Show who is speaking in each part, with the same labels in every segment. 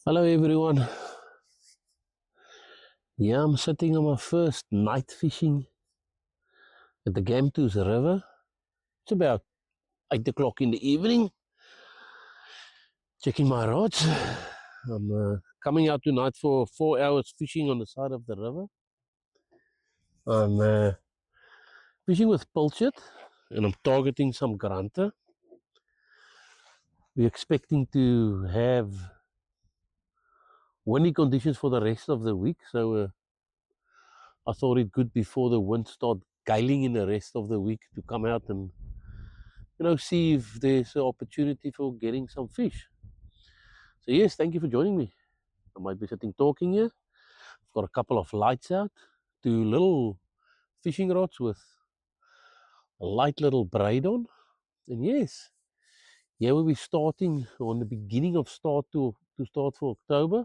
Speaker 1: Hello everyone. Yeah, I'm sitting on my first night fishing at the Gamtoos river. It's about 8 o'clock in the evening. Checking my rods. I'm coming out tonight for 4 hours fishing on the side of the river. I'm fishing with pilchard and I'm targeting some grunter. We're expecting to have windy conditions for the rest of the week, so I thought it good before the wind start galing in the rest of the week to come out and see if there's an opportunity for getting some fish. So yes, thank you for joining me. I might be sitting talking here. I've got a couple of lights out, two little fishing rods with a light little braid on. And yes, here we'll be starting on the beginning of to start for October.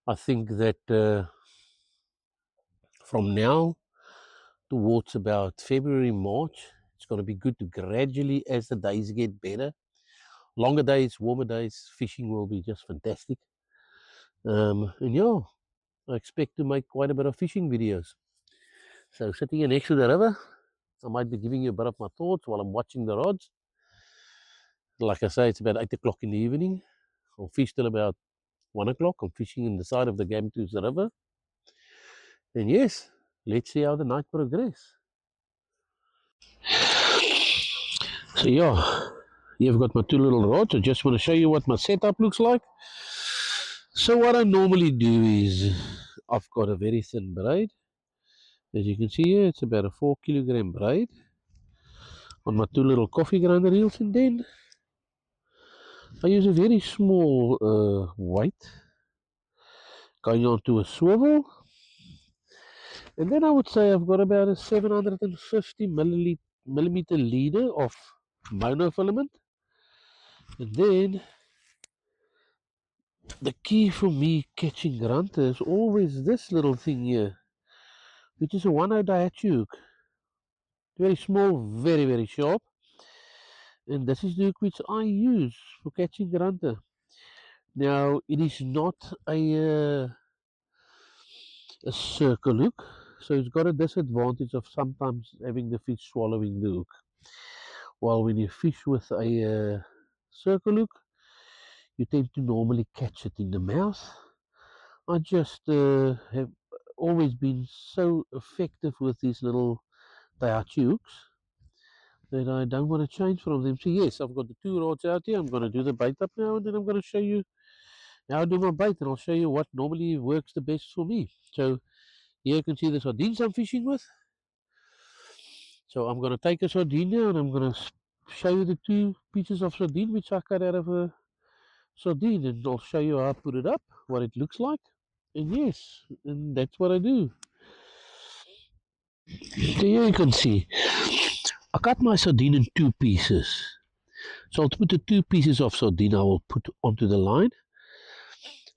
Speaker 1: I think that from now towards about February, March, it's going to be good to gradually, as the days get better, longer days, warmer days, fishing will be just fantastic. And yeah, I expect to make quite a bit of fishing videos. So sitting here next to the river, I might be giving you a bit of my thoughts while I'm watching the rods. Like I say, it's about 8 o'clock in the evening. I'll fish till about 1 o'clock. I'm fishing in the side of the Gamtoos river. And yes, let's see how the night progresses. So yeah, you've got my two little rods. I just want to show you what my setup looks like. So what I normally do is I've got a very thin braid. As you can see here, it's about a 4 kilogram braid on my two little coffee grinder reels, and then I use a very small weight going onto a swivel, and then I would say I've got about a 750 millimeter leader of monofilament. And then the key for me catching grunter is always this little thing here, which is a 1/0 diachi hook. Very small, very, very sharp. And this is the hook which I use for catching grunter. Now, it is not a circle hook, so it's got a disadvantage of sometimes having the fish swallowing the hook. While when you fish with a circle hook, you tend to normally catch it in the mouth. I just have always been so effective with these little Daihachi hooks that I don't want to change from them. So yes, I've got the two rods out here. I'm going to do the bait up now, and then I'm going to show you how I do my bait, and I'll show you what normally works the best for me. So here you can see the sardines I'm fishing with. So I'm going to take a sardine now, and I'm going to show you the two pieces of sardine which I cut out of a sardine, and I'll show you how I put it up, what it looks like. And yes, and that's what I do. So here you can see I cut my sardine in two pieces. So I'll put the two pieces of sardine I will put onto the line.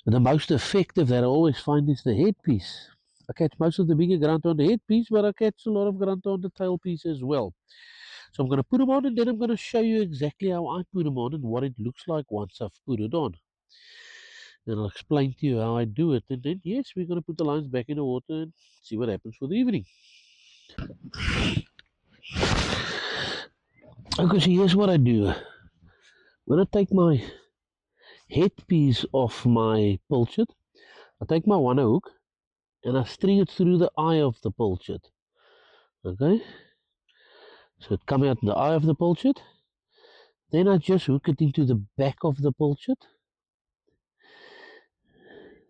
Speaker 1: And the most effective that I always find is the headpiece. I catch most of the bigger grunter on the headpiece, but I catch a lot of grunter on the tail piece as well. So I'm going to put them on, and then I'm going to show you exactly how I put them on and what it looks like once I've put it on. And I'll explain to you how I do it. And then, yes, we're going to put the lines back in the water and see what happens for the evening. Okay, so here's what I do. When I take my headpiece off my pilchard, I take my one hook and I string it through the eye of the pilchard. Okay, so it comes out in the eye of the pilchard. Then I just hook it into the back of the pilchard.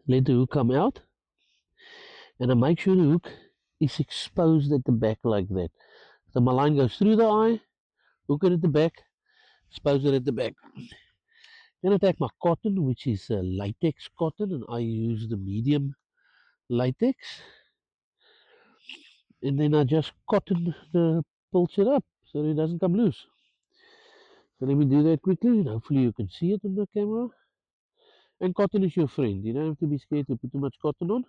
Speaker 1: Let the hook come out, and I make sure the hook is exposed at the back like that. So my line goes through the eye, hook it at the back, expose it at the back. Then I take my cotton, which is latex cotton, and I use the medium latex. And then I just cotton the pilchard up so it doesn't come loose. So let me do that quickly, and hopefully you can see it on the camera. And cotton is your friend. You don't have to be scared to put too much cotton on.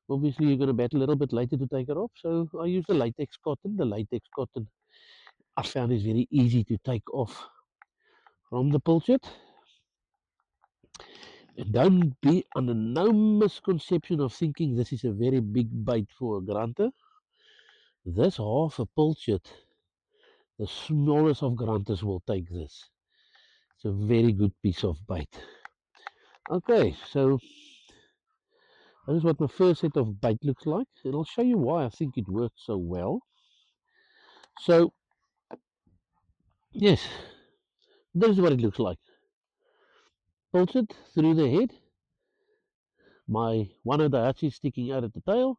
Speaker 1: Obviously, you're going to battle a little bit later to take it off. So I use the latex cotton. The latex cotton I found is very easy to take off from the pilchard. And don't be under no misconception of thinking this is a very big bait for a grunter. This half a pilchard, the smallest of grunters will take this. It's a very good piece of bait. Okay, so this is what my first set of bait looks like, and I'll show you why I think it works so well. So, yes, this is what it looks like. Pilchard through the head, my one of the hatches sticking out at the tail,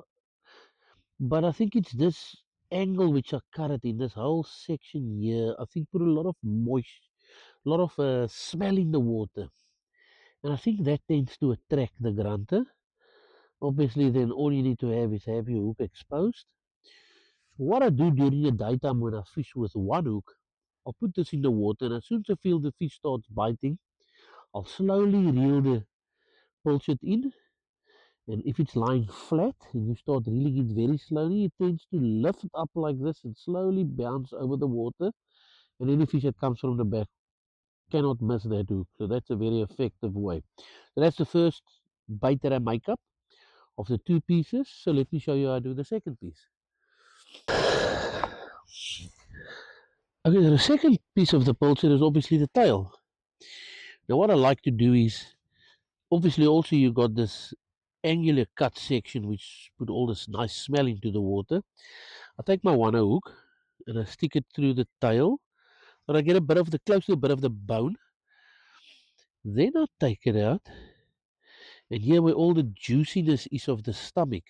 Speaker 1: but I think it's this angle which I cut it in, this whole section here, I think put a lot of moisture, a lot of smell in the water. And I think that tends to attract the grunter. Obviously, then all you need to have is have your hook exposed. So what I do during the daytime when I fish with one hook, I'll put this in the water, and as soon as I feel the fish starts biting, I'll slowly reel the pilchard in. And if it's lying flat and you start reeling it very slowly, it tends to lift up like this and slowly bounce over the water. And any fish that comes from the back cannot miss that hook. So that's a very effective way. So that's the first bait that I make up of the two pieces. So let me show you how I do the second piece. Okay, the second piece of the pilchard is obviously the tail. Now what I like to do is, obviously also you got this angular cut section which put all this nice smell into the water. I take my one hook and I stick it through the tail, but I get a bit of the close to a bit of the bone. Then I take it out, and here where all the juiciness is of the stomach,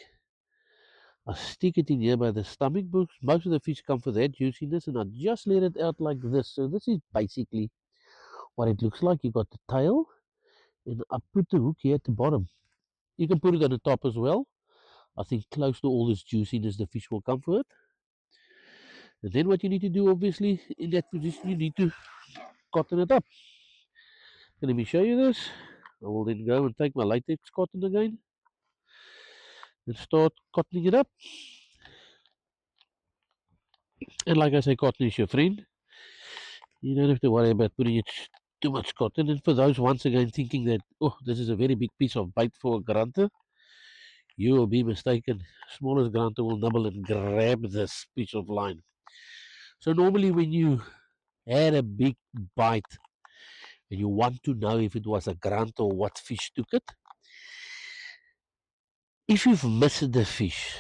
Speaker 1: I stick it in here by the stomach. Most of the fish come for that juiciness, and I just let it out like this. So this is basically what it looks like. You got the tail, and I put the hook here at the bottom. You can put it on the top as well. I think close to all this juiciness, the fish will come for it. And then what you need to do, obviously, in that position, you need to cotton it up. And let me show you this. I will then go and take my latex cotton again and start cottoning it up. And like I say, cotton is your friend. You don't have to worry about putting it too much cotton. And for those once again thinking that, oh, this is a very big piece of bait for a grunter, you will be mistaken. Smallest grunter will nibble and grab this piece of line. So normally when you had a big bite and you want to know if it was a grunter or what fish took it, if you've missed the fish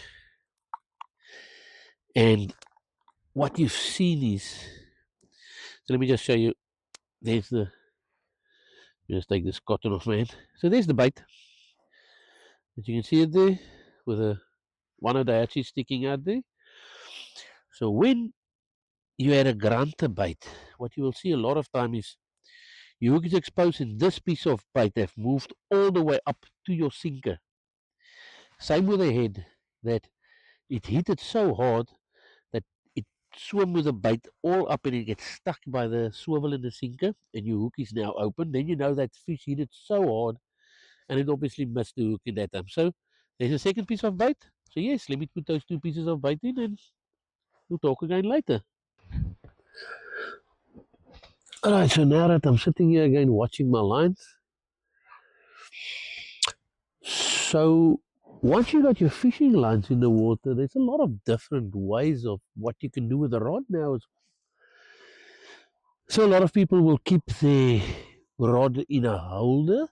Speaker 1: and what you've seen is, so let me just show you, there's the, just take this cotton off my hand. So there's the bait. As you can see it there with one of the hatches sticking out there. So when you had a grunter bait, what you will see a lot of time is your hook is exposed and this piece of bait have moved all the way up to your sinker. Same with the head, that it hit it so hard that it swim with the bait all up and it gets stuck by the swivel in the sinker and your hook is now open. Then you know that fish hit it so hard and it obviously missed the hook in that time. So there's a second piece of bait. So yes, let me put those two pieces of bait in and we'll talk again later. Alright, so now that I'm sitting here again watching my lines, so once you got your fishing lines in the water, there's a lot of different ways of what you can do with the rod now. So a lot of people will keep the rod in a holder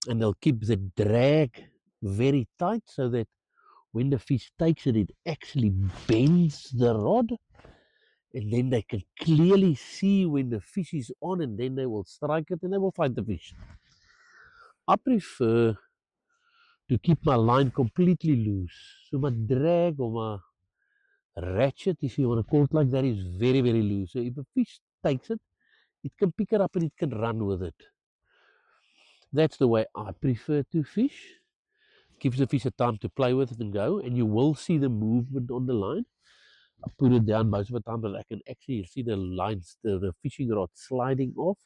Speaker 1: and they'll keep the drag very tight so that when the fish takes it, it actually bends the rod and then they can clearly see when the fish is on and then they will strike it and they will find the fish. I prefer to keep my line completely loose. So my drag or my ratchet, if you want to call it like that, is very, very loose. So if a fish takes it, it can pick it up and it can run with it. That's the way I prefer to fish. Gives the fish a time to play with it and go, and you will see the movement on the line. I put it down most of the time, but I can actually see the lines, the fishing rod sliding off.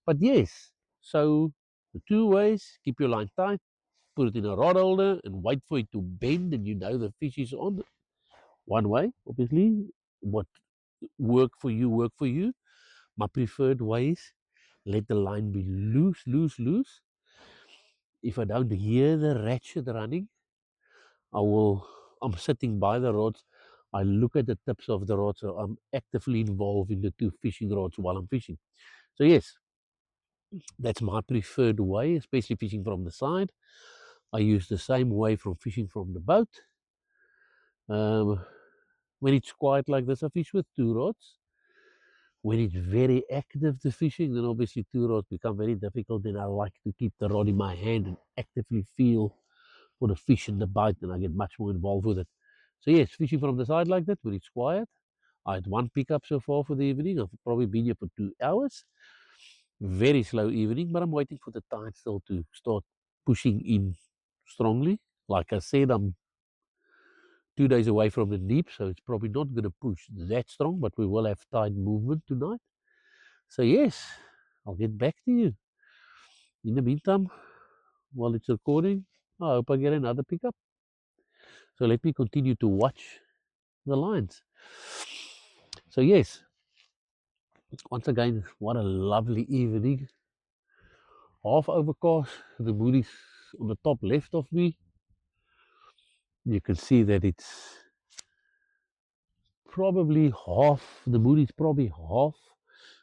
Speaker 1: But yes, so the two ways: keep your line tight, put it in a rod holder, and wait for it to bend, and you know the fish is on. One way, obviously, what work for you, work for you. My preferred way is let the line be loose, loose, loose. if I don't hear the ratchet running, I'm sitting by the rods. I look at the tips of the rods, so I'm actively involved in the two fishing rods while I'm fishing. So yes, that's my preferred way, especially fishing from the side. I use the same way from fishing from the boat. When it's quiet like this, I fish with two rods. When it's very active, the fishing, then obviously two rods become very difficult. Then I like to keep the rod in my hand and actively feel for the fish and the bite, and I get much more involved with it. So yes, fishing from the side like that when it's quiet. I had one pickup so far for the evening. I've probably been here for 2 hours. Very slow evening, but I'm waiting for the tide still to start pushing in strongly. Like I said, I'm 2 days away from the deep, so it's probably not going to push that strong, but we will have tide movement tonight. So yes, I'll get back to you. In the meantime, while it's recording, I hope I get another pickup. So let me continue to watch the lines. So yes, once again, what a lovely evening. Half overcast, the moon is on the top left of me. You can see that it's probably half, the moon is probably half.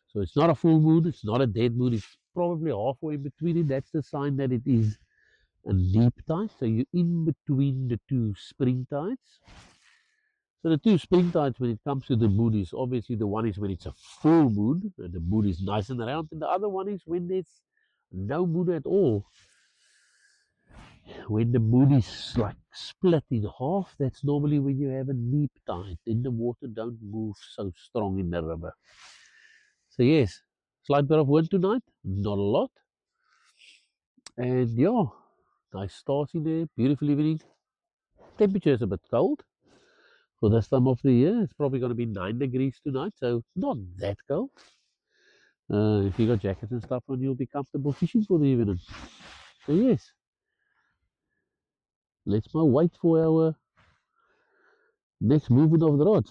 Speaker 1: So it's not a full moon, it's not a dead moon, it's probably halfway between it. That's the sign that it is a neap tide. So you're in between the two spring tides. So the two spring tides when it comes to the moon is obviously the one is when it's a full moon and the moon is nice and round, and the other one is when there's no moon at all. When the moon is like split in half, that's normally when you have a neap tide. Then the water don't move so strong in the river. So yes, slight bit of wind tonight, not a lot. And yeah, nice stars in there, beautiful evening. Temperature is a bit cold for this time of the year. It's probably going to be 9 degrees tonight, so not that cold. If you got jackets and stuff on, you'll be comfortable fishing for the evening. So yes, let's now wait for our next movement of the rod.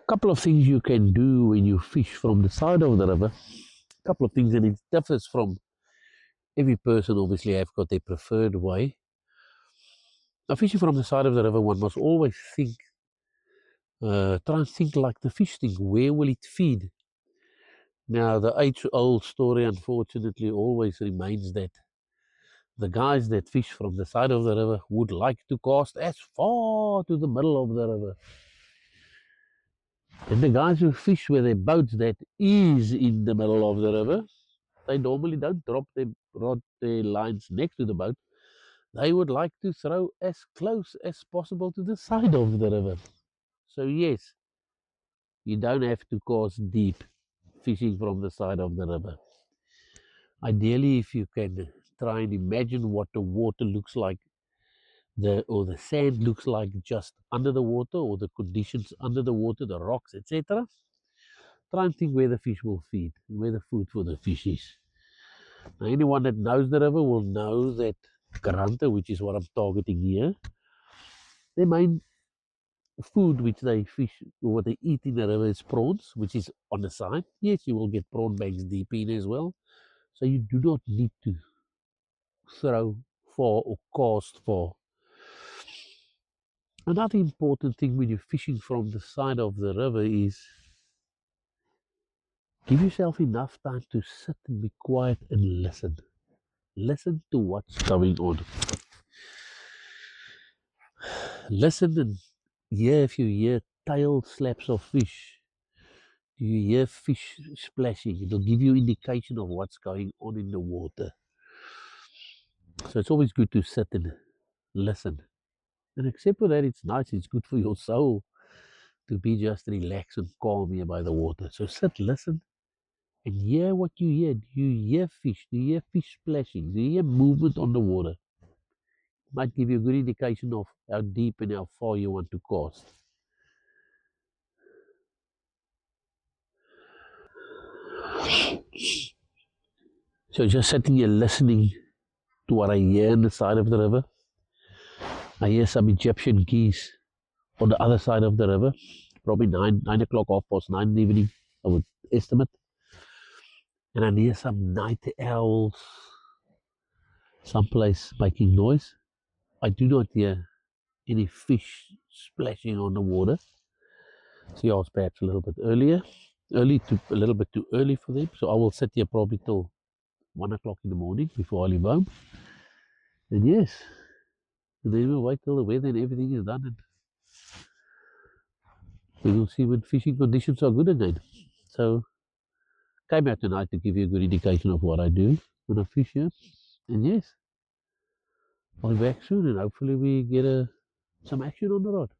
Speaker 1: Couple of things you can do when you fish from the side of the river. Couple of things, and it differs from every person. Obviously, have got their preferred way. Now, fishing from the side of the river, one must always think, try and think like the fish think. Where will it feed? Now, the age-old story, unfortunately, always remains that the guys that fish from the side of the river would like to cast as far to the middle of the river. And the guys who fish with their boats that is in the middle of the river, they normally don't drop their lines next to the boat. They would like to throw as close as possible to the side of the river. So yes, you don't have to cast deep fishing from the side of the river. Ideally, if you can try and imagine what the water looks like, the sand looks like just under the water, or the conditions under the water, the rocks, etc. Try and think where the fish will feed, where the food for the fish is. Now, anyone that knows the river will know that grunter, which is what I'm targeting here, their main food which they fish or what they eat in the river is prawns, which is on the side. Yes, you will get prawn banks deep in as well. So you do not need to throw for or cast for. Another important thing when you're fishing from the side of the river is give yourself enough time to sit and be quiet and listen. Listen to what's going on. Listen and hear if you hear tail slaps of fish. Do you hear fish splashing? It'll give you indication of what's going on in the water. So it's always good to sit and listen. And except for that, it's nice, it's good for your soul to be just relaxed and calm here by the water. So sit, listen, and hear what you hear. Do you hear fish? Do you hear fish splashing? Do you hear movement on the water? It might give you a good indication of how deep and how far you want to cast. So just sitting here listening to what I hear on the side of the river. I hear some Egyptian geese on the other side of the river, probably 9 o'clock, 9:30 in the evening, I would estimate. And I hear some night owls someplace making noise. I do not hear any fish splashing on the water. So yeah, it's perhaps a little bit a little bit too early for them. So I will sit here probably till 1 o'clock in the morning before I leave home. And yes, then we'll wait till the weather and everything is done, and we will see when fishing conditions are good again. So came out tonight to give you a good indication of what I do when I fish here. And yes, I'll be back soon, and hopefully we get some action on the rod.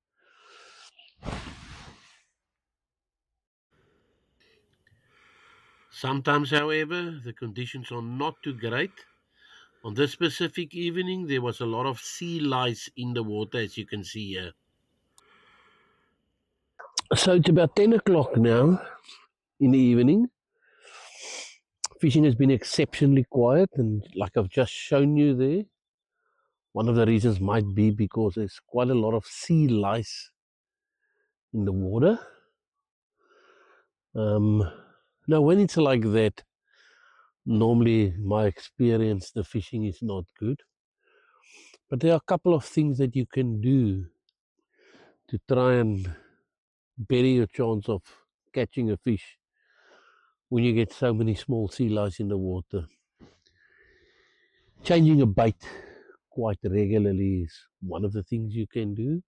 Speaker 1: Sometimes, however, the conditions are not too great. On this specific evening, there was a lot of sea lice in the water, as you can see here. So it's about 10 o'clock now in the evening. Fishing has been exceptionally quiet, and like I've just shown you there, one of the reasons might be because there's quite a lot of sea lice in the water. Now, when it's like that, normally, my experience, the fishing is not good. But there are a couple of things that you can do to try and better your chance of catching a fish when you get so many small sea lice in the water. Changing a bait quite regularly is one of the things you can do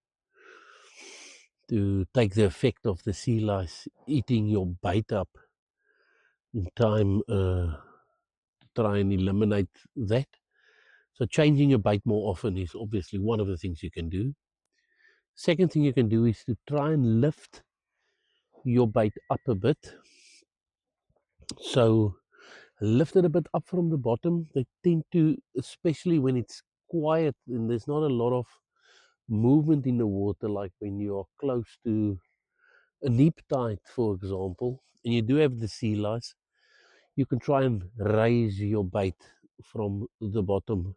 Speaker 1: to take the effect of the sea lice eating your bait up in time, to try and eliminate that. So changing your bait more often is obviously one of the things you can do. Second thing you can do is to try and lift your bait up a bit. So lift it a bit up from the bottom. They tend to, especially when it's quiet and there's not a lot of movement in the water, like when you're close to a neap tide, for example, and you do have the sea lice, you can try and raise your bait from the bottom.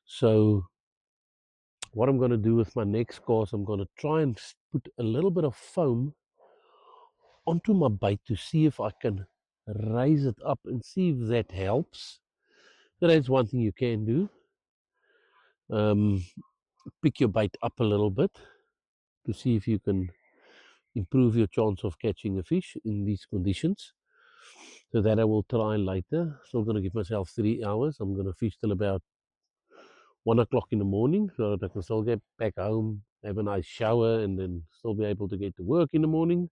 Speaker 1: So what I'm going to do with my next cast, I'm going to try and put a little bit of foam onto my bait to see if I can raise it up and see if that helps. So that's one thing you can do. Pick your bait up a little bit to see if you can improve your chance of catching a fish in these conditions. So that I will try later. So I'm going to give myself 3 hours. I'm going to fish till about 1 o'clock in the morning so that I can still get back home, have a nice shower, and then still be able to get to work in the morning.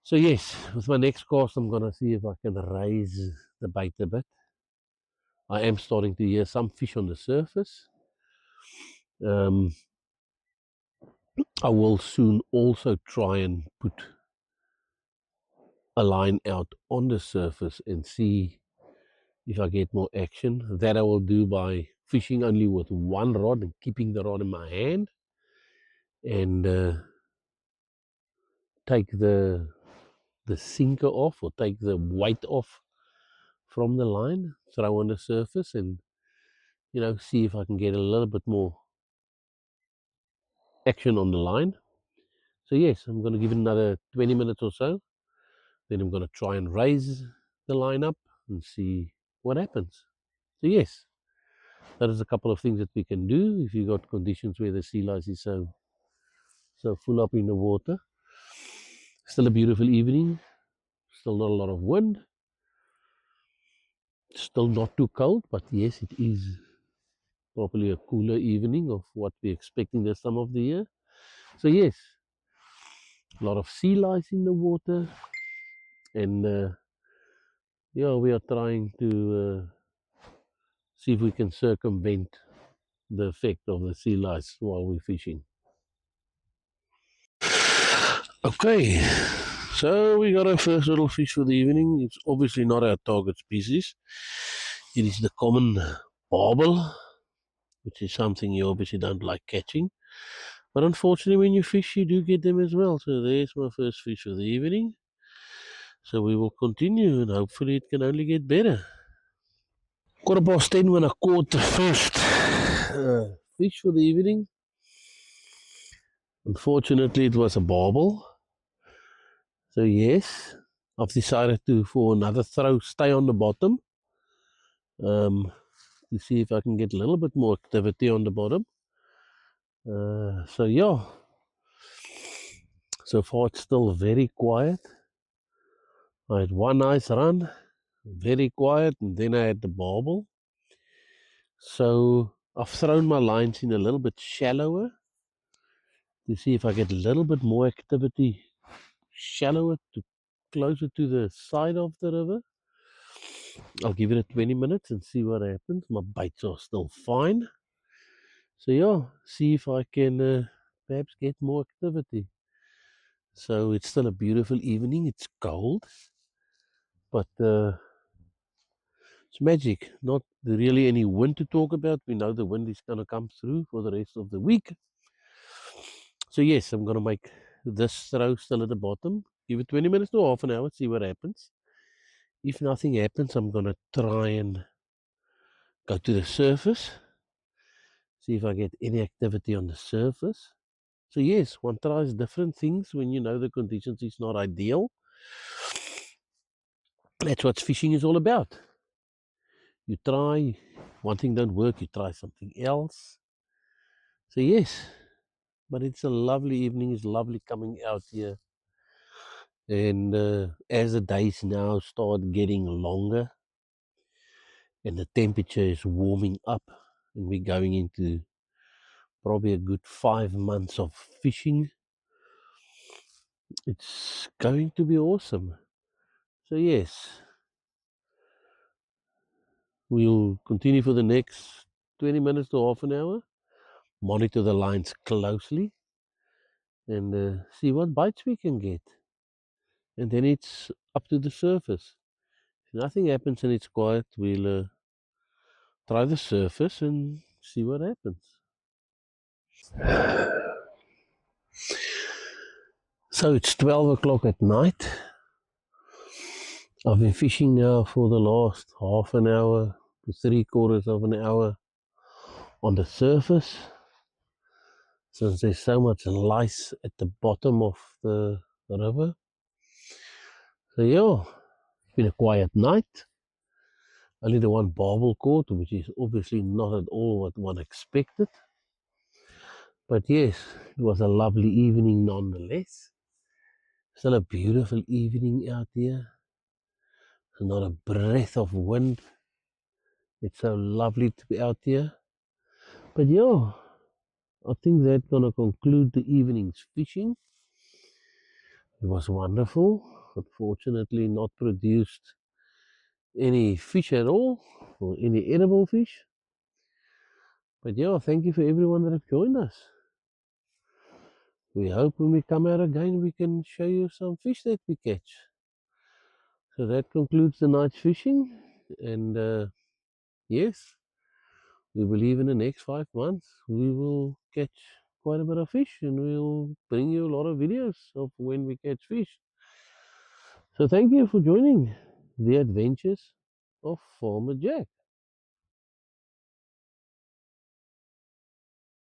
Speaker 1: So yes, with my next cast, I'm going to see if I can raise the bait a bit. I am starting to hear some fish on the surface. I will soon also try and put a line out on the surface and see if I get more action. That I will do by fishing only with one rod and keeping the rod in my hand, and take the sinker off, or take the weight off from the line, throw on the surface, and see if I can get a little bit more action on the line. So yes, I'm going to give it another 20 minutes or so. Then I'm going to try and raise the line up and see what happens. So yes, that is a couple of things that we can do if you got conditions where the sea lice is so full up in the water. Still a beautiful evening. Still not a lot of wind. Still not too cold, but yes, it is probably a cooler evening of what we're expecting this time of the year. So yes, a lot of sea lice in the water, and yeah, we are trying to see if we can circumvent the effect of the sea lice while we're fishing. Okay, so we got our first little fish for the evening. It's obviously not our target species. It is the common barbel, which is something you obviously don't like catching. But unfortunately, when you fish, you do get them as well. So there's my first fish for the evening. So we will continue, and hopefully it can only get better. 10:15 when I caught the first fish for the evening. Unfortunately, it was a barbel. So yes, I've decided to for another throw stay on the bottom to see if I can get a little bit more activity on the bottom. So yeah, so far it's still very quiet. I had one nice run, very quiet, and then I had the barbel. So I've thrown my lines in a little bit shallower to see if I get a little bit more activity, shallower to closer to the side of the river. I'll give it a 20 minutes and see what happens. My bites are still fine. So yeah, see if I can perhaps get more activity. So it's still a beautiful evening. It's cold, but it's magic. Not really any wind to talk about. We know the wind is going to come through for the rest of the week. So yes, I'm going to make this throw still at the bottom. Give it 20 minutes to half an hour, see what happens. If nothing happens, I'm going to try and go to the surface, see if I get any activity on the surface. So yes, one tries different things when you know the conditions is not ideal. That's what fishing is all about. You try, one thing don't work, you try something else. So yes, but it's a lovely evening. It's lovely coming out here. And as the days now start getting longer and the temperature is warming up, and we're going into probably a good 5 months of fishing, it's going to be awesome. So yes, we'll continue for the next 20 minutes to half an hour, monitor the lines closely, and see what bites we can get. And then it's up to the surface. If nothing happens and it's quiet, we'll try the surface and see what happens. So it's 12 o'clock at night. I've been fishing now for the last half an hour to 3/4 of an hour on the surface, since there's so much lice at the bottom of the river. So yeah, it's been a quiet night. Only the one barbel caught, which is obviously not at all what one expected. But yes, it was a lovely evening nonetheless. Still a beautiful evening out here. Not a breath of wind. It's so lovely to be out here. But yeah, I think that's gonna conclude the evening's fishing. It was wonderful. Unfortunately, not produced any fish at all, or any edible fish. But yeah, thank you for everyone that have joined us. We hope when we come out again, we can show you some fish that we catch. So that concludes the night's fishing. And yes, we believe in the next 5 months we will catch quite a bit of fish, and we'll bring you a lot of videos of when we catch fish. So thank you for joining the adventures of Farmer Jack.